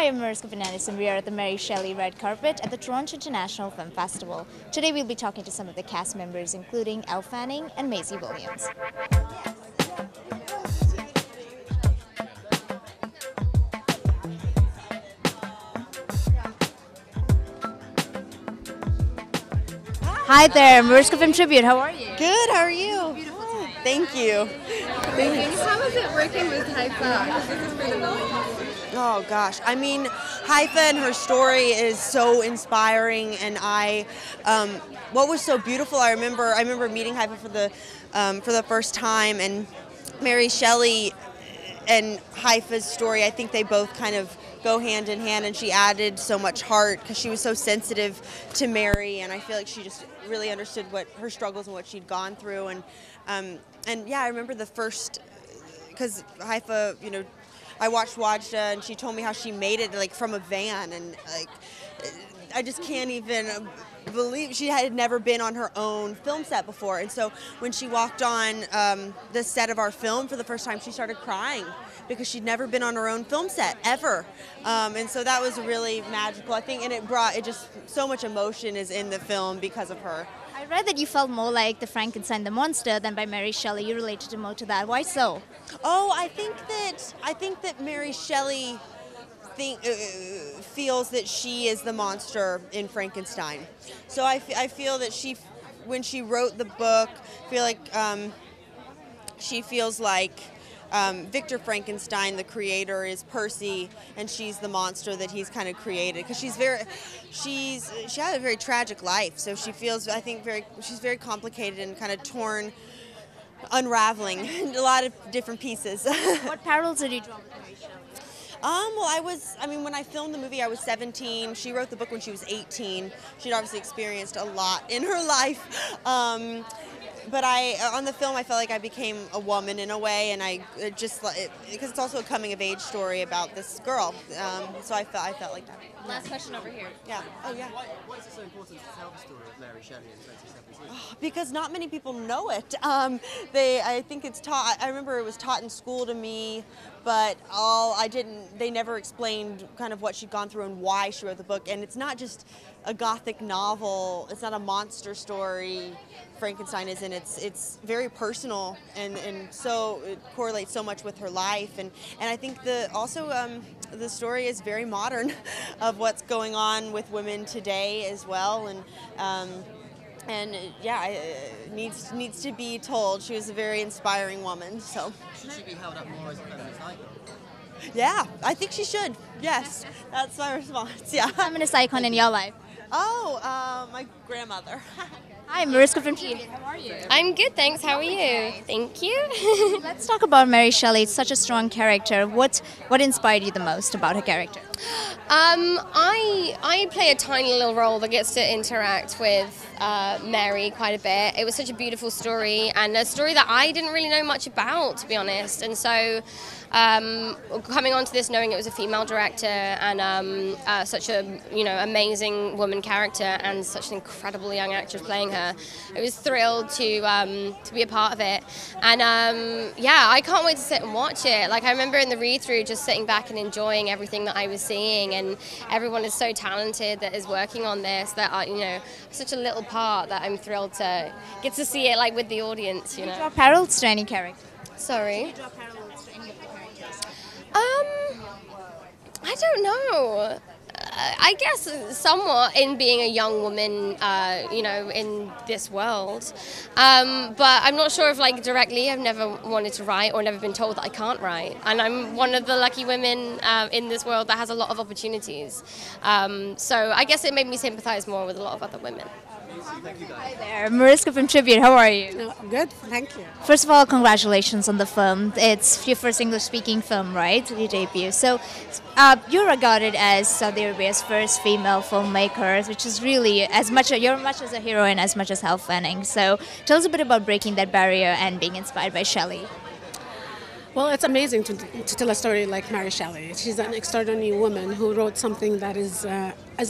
Hi, I'm Mariska Fernandez and we are at the Mary Shelley Red Carpet at the Toronto International Film Festival. Today we'll be talking to some of the cast members including Elle Fanning and Maisie Williams. Hi there, Mariska from Tribute. How are you? Good, how are you? Thank you. How was it working with Haifaa? Oh gosh, I mean, Haifaa and her story is so inspiring, and what was so beautiful, I remember meeting Haifaa for the first time, and Mary Shelley and Haifaa's story, I think they both kind of go hand in hand, and she added so much heart because she was so sensitive to Mary, and I feel like she just really understood what her struggles and what she'd gone through, and yeah, I remember the first, because Haifaa, you know, I watched Wajda, and she told me how she made it like from a van, and like I just can't even believe she had never been on her own film set before, and so when she walked on the set of our film for the first time, she started crying because she'd never been on her own film set ever, and so that was really magical, I think, and it just so much emotion is in the film because of her. I read that you felt more like the Frankenstein the monster than by Mary Shelley. You related more to that. Why so? Oh, I think that Mary Shelley feels that she is the monster in Frankenstein. So I feel that when she wrote the book, she feels like Victor Frankenstein, the creator, is Percy, and she's the monster that he's kind of created. Because she had a very tragic life, so she feels, I think, she's very complicated and kind of torn, unraveling in a lot of different pieces. What parallels did you draw with Mary Shelley? Well, when I filmed the movie, I was 17. She wrote the book when she was 18. She'd obviously experienced a lot in her life. But on the film, I felt like I became a woman in a way, and because it's also a coming-of-age story about this girl. So I felt like that. Last question over here. Yeah. Oh, yeah. Why is it so important to tell the story of Mary Shelley in 2017? Because not many people know it. I think it's taught. I remember it was taught in school to me, but they never explained kind of what she'd gone through and why she wrote the book. And it's not just a gothic novel. It's not a monster story. Frankenstein isn't. It's very personal, and so it correlates so much with her life. And I think the story is very modern of what's going on with women today as well. And yeah, it needs to be told. She was a very inspiring woman. So Should she be held up more as a feminist icon? Yeah, I think she should. Yes, that's my response. Yeah. Feminist icon in your life? Oh, my grandmother. Hi, Mariska from Tribute. How are you? I'm good, thanks. How are you? Thank you. Let's talk about Mary Shelley. It's such a strong character. What inspired you the most about her character? I play a tiny little role that gets to interact with Mary quite a bit. It was such a beautiful story, and a story that I didn't really know much about, to be honest. And so coming onto this, knowing it was a female director and such a amazing woman character and such an incredible young actress playing her, I was thrilled to be a part of it. And yeah, I can't wait to sit and watch it. Like, I remember in the read-through just sitting back and enjoying everything that I was seeing, and everyone is so talented that is working on this, that are, such a little part that I'm thrilled to get to see it like with the audience. Did you draw parallels to any character? Sorry? Did you draw parallels to any of the characters? I don't know. I guess somewhat in being a young woman, in this world. But I'm not sure if, like, directly I've never wanted to write or never been told that I can't write. And I'm one of the lucky women in this world that has a lot of opportunities. So I guess it made me sympathize more with a lot of other women. Hi there, Mariska from Tribute. How are you? Good, thank you. First of all, congratulations on the film. It's your first English-speaking film, right? Your debut. So, you're regarded as Saudi Arabia's first female filmmaker, which is really you're much as a heroine as much as Elle Fanning. So, tell us a bit about breaking that barrier and being inspired by Shelley. Well, it's amazing to tell a story like Mary Shelley. She's an extraordinary woman who wrote something that is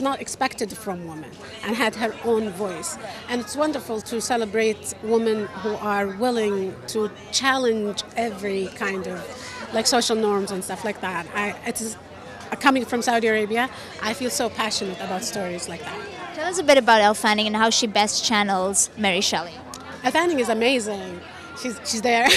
not expected from women and had her own voice. And it's wonderful to celebrate women who are willing to challenge every kind of like social norms and stuff like that. coming from Saudi Arabia, I feel so passionate about stories like that. Tell us a bit about Elle Fanning and how she best channels Mary Shelley. Elle Fanning is amazing. She's there.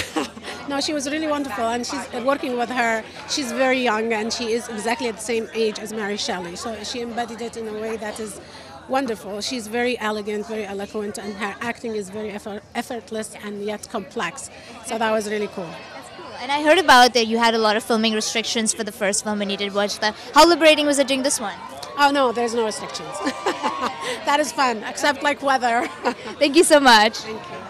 No, she was really wonderful, and she's working with her. She's very young, and she is exactly at the same age as Mary Shelley. So she embodied it in a way that is wonderful. She's very elegant, very eloquent, and her acting is very effortless and yet complex. So that was really cool. And I heard about that you had a lot of filming restrictions for the first film and you did watch that. How liberating was it doing this one? Oh no, there's no restrictions. That is fun, except like weather. Thank you so much. Thank you.